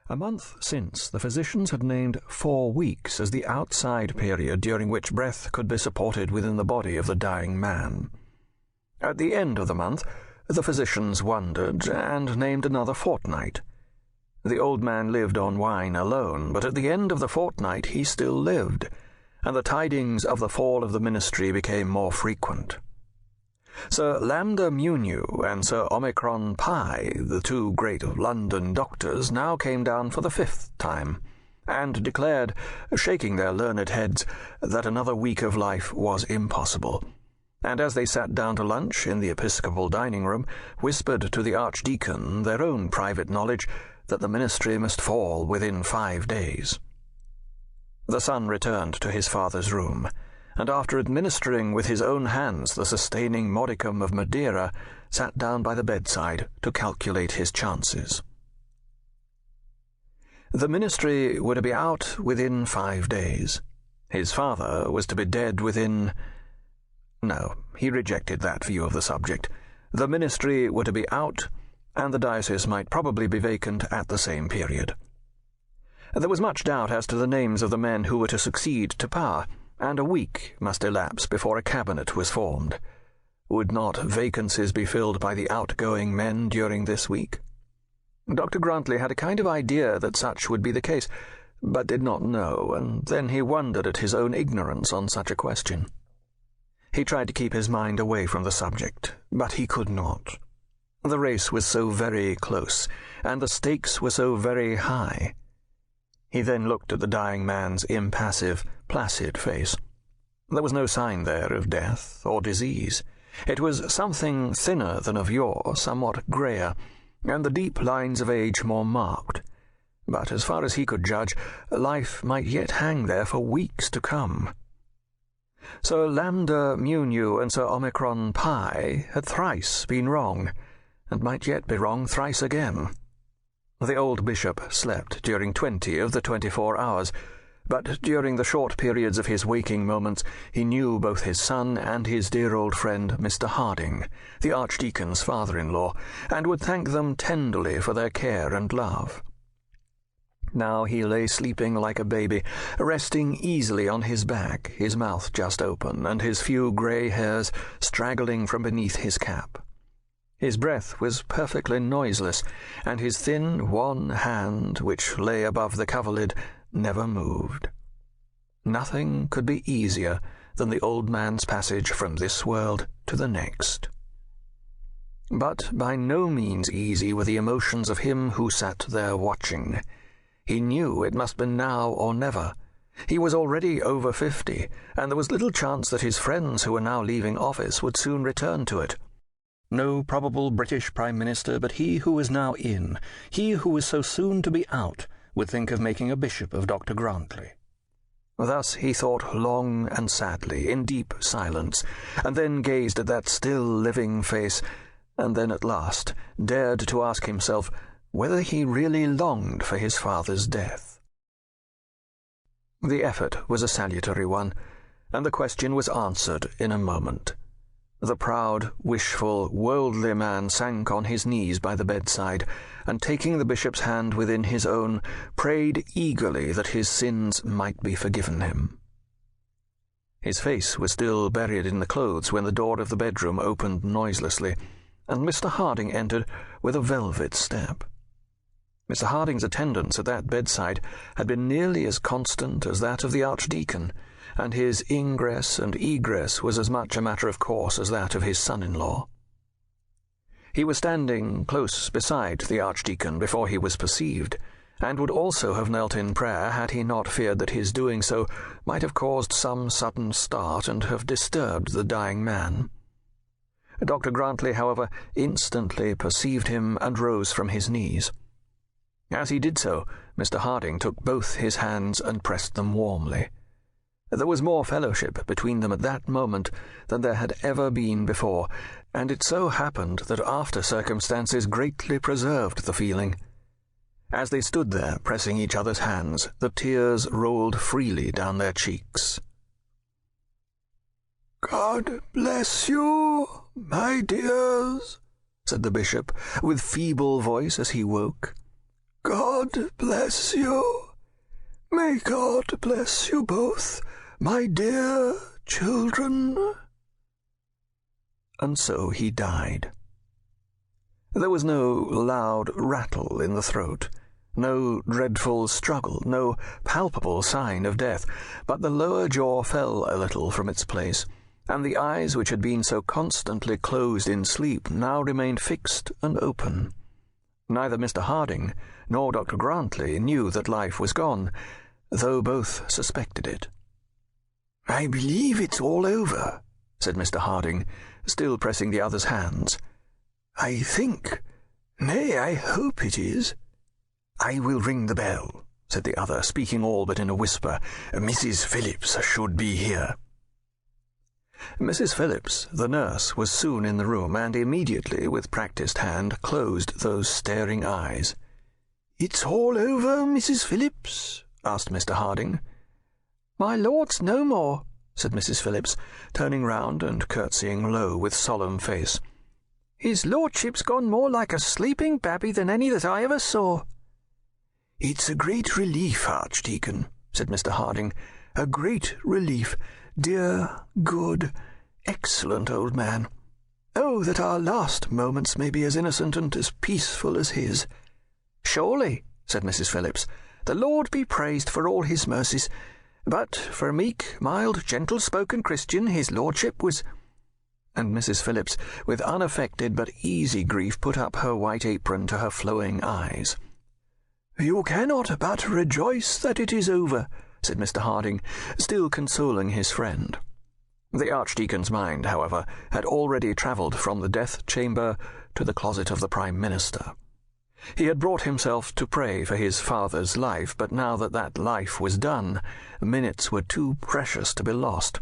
A month since, the physicians had named 4 weeks as the outside period during which breath could be supported within the body of the dying man. At the end of the month, the physicians wondered and named another fortnight. The old man lived on wine alone, but at the end of the fortnight he still lived, and the tidings of the fall of the ministry became more frequent. Sir Lambda Muniu and Sir Omicron Pi, the 2 great London doctors, now came down for the 5th time, and declared, shaking their learned heads, that another week of life was impossible, and as they sat down to lunch in the episcopal dining-room, whispered to the Archdeacon their own private knowledge that the ministry must fall within 5 days. The son returned to his father's room, and after administering with his own hands the sustaining modicum of Madeira, sat down by the bedside to calculate his chances. The ministry were to be out within 5 days. His father was to be dead within... No, he rejected that view of the subject. The ministry were to be out, and the diocese might probably be vacant at the same period. There was much doubt as to the names of the men who were to succeed to power, and a week must elapse before a cabinet was formed. Would not vacancies be filled by the outgoing men during this week? Dr. Grantly had a kind of idea that such would be the case, but did not know, and then he wondered at his own ignorance on such a question. He tried to keep his mind away from the subject, but he could not. The race was so very close, and the stakes were so very high. He then looked at the dying man's impassive, placid face. There was no sign there of death or disease. It was something thinner than of yore, somewhat greyer, and the deep lines of age more marked. But as far as he could judge, life might yet hang there for weeks to come. Sir Lambda Muniu and Sir Omicron Pi had thrice been wrong, and might yet be wrong thrice again. The old bishop slept during 20 of the 24 hours, but during the short periods of his waking moments he knew both his son and his dear old friend Mr. Harding, the Archdeacon's father-in-law, and would thank them tenderly for their care and love. Now he lay sleeping like a baby, resting easily on his back, his mouth just open, and his few grey hairs straggling from beneath his cap. His breath was perfectly noiseless, and his thin, wan hand, which lay above the coverlid, never moved. Nothing could be easier than the old man's passage from this world to the next. But by no means easy were the emotions of him who sat there watching. He knew it must be now or never. He was already over 50, and there was little chance that his friends who were now leaving office would soon return to it. No probable British Prime Minister, but he who was now in, he who was so soon to be out, would think of making a bishop of Dr. Grantly. Thus he thought long and sadly, in deep silence, and then gazed at that still living face, and then at last dared to ask himself whether he really longed for his father's death. The effort was a salutary one, and the question was answered in a moment. The proud, wishful, worldly man sank on his knees by the bedside, and taking the bishop's hand within his own, prayed eagerly that his sins might be forgiven him. His face was still buried in the clothes when the door of the bedroom opened noiselessly, and Mr. Harding entered with a velvet step. Mr. Harding's attendance at that bedside had been nearly as constant as that of the Archdeacon, and his ingress and egress was as much a matter of course as that of his son-in-law. He was standing close beside the Archdeacon before he was perceived, and would also have knelt in prayer had he not feared that his doing so might have caused some sudden start and have disturbed the dying man. Dr. Grantly, however, instantly perceived him and rose from his knees. As he did so, Mr. Harding took both his hands and pressed them warmly. There was more fellowship between them at that moment than there had ever been before, and it so happened that after circumstances greatly preserved the feeling. As they stood there pressing each other's hands, the tears rolled freely down their cheeks. "God bless you, my dears," said the bishop, with feeble voice as he woke. "God God bless you. May God bless you both, my dear children." And so he died. There was no loud rattle in the throat, no dreadful struggle, no palpable sign of death, but the lower jaw fell a little from its place, and the eyes which had been so constantly closed in sleep now remained fixed and open. Neither Mr. Harding nor Dr. Grantly knew that life was gone, though both suspected it. "I believe it's all over," said Mr. Harding, still pressing the other's hands. "I think, nay, I hope it is." "I will ring the bell," said the other, speaking all but in a whisper. "Mrs. Phillips should be here." Mrs. Phillips, the nurse, was soon in the room, and immediately, with practised hand, closed those staring eyes. "It's all over, Mrs. Phillips?" asked Mr. Harding. "My lord's no more," said Mrs. Phillips, turning round and curtsying low with solemn face. "His lordship's gone more like a sleeping babby than any that I ever saw." "It's a great relief, Archdeacon," said Mr. Harding. "A great relief. Dear, good, excellent old man. Oh, that our last moments may be as innocent and as peaceful as his." "Surely," said Mrs. Phillips, "the Lord be praised for all his mercies. But for a meek, mild, gentle-spoken Christian, his lordship was—" And Mrs. Phillips, with unaffected but easy grief, put up her white apron to her flowing eyes. "You cannot but rejoice that it is over," said Mr. Harding, still consoling his friend. The Archdeacon's mind, however, had already travelled from the death-chamber to the closet of the Prime Minister. He had brought himself to pray for his father's life, but now that that life was done, minutes were too precious to be lost.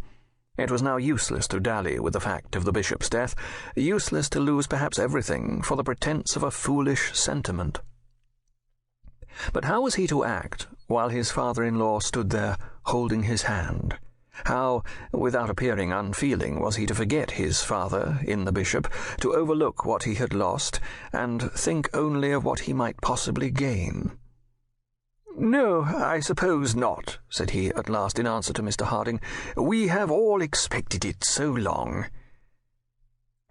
It was now useless to dally with the fact of the bishop's death, useless to lose perhaps everything for the pretence of a foolish sentiment. But how was he to act while his father-in-law stood there holding his hand? How, without appearing unfeeling, was he to forget his father in the bishop, to overlook what he had lost, and think only of what he might possibly gain? "No, I suppose not," said he at last in answer to Mr. Harding. "We have all expected it so long."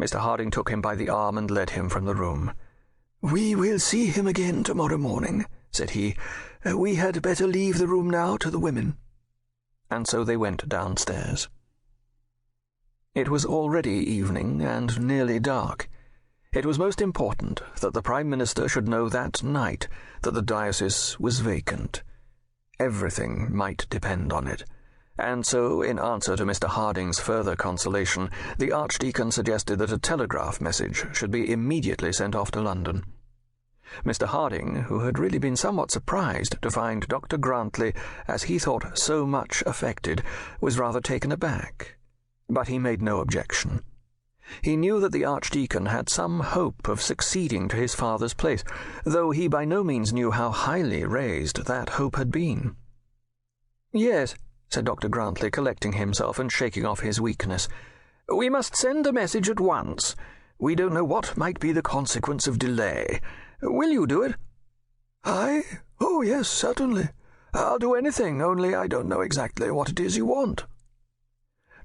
Mr. Harding took him by the arm and led him from the room. "We will see him again tomorrow morning," said he. "We had better leave the room now to the women." And so they went downstairs. It was already evening and nearly dark. It was most important that the Prime Minister should know that night that the diocese was vacant. Everything might depend on it. And so, in answer to Mr. Harding's further consolation, the Archdeacon suggested that a telegraph message should be immediately sent off to London. Mr. Harding, who had really been somewhat surprised to find Dr. Grantly, as he thought, so much affected, was rather taken aback. But he made no objection. He knew that the Archdeacon had some hope of succeeding to his father's place, though he by no means knew how highly raised that hope had been. "Yes," said Dr. Grantly, collecting himself and shaking off his weakness. "We must send a message at once. We don't know what might be the consequence of delay. Will you do it?" "I? Oh, yes, certainly. I'll do anything, only I don't know exactly what it is you want."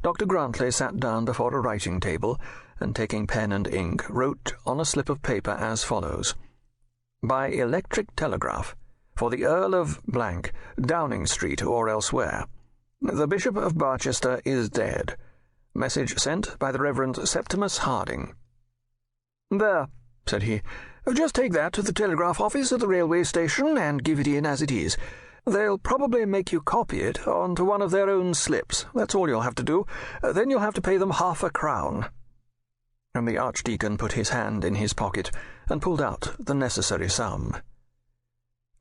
Dr. Grantly sat down before a writing table, and taking pen and ink, wrote on a slip of paper as follows: "By electric telegraph, for the Earl of Blank, Downing Street or elsewhere. The Bishop of Barchester is dead. Message sent by the Reverend Septimus Harding." "There," said he. "Just take that to the telegraph office at the railway station and give it in as it is. They'll probably make you copy it onto one of their own slips. That's all you'll have to do. Then you'll have to pay them £0.50." And the Archdeacon put his hand in his pocket and pulled out the necessary sum.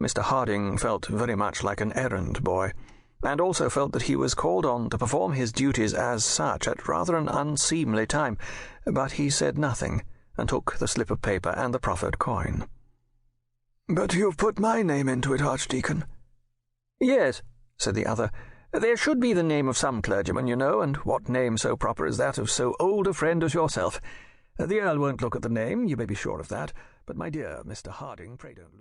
Mr. Harding felt very much like an errand boy, and also felt that he was called on to perform his duties as such at rather an unseemly time, but he said nothing, and took the slip of paper and the proffered coin. "But you've put my name into it, Archdeacon." "Yes," said the other. "There should be the name of some clergyman, you know, and what name so proper as that of so old a friend as yourself? The Earl won't look at the name, you may be sure of that. But, my dear Mr. Harding, pray don't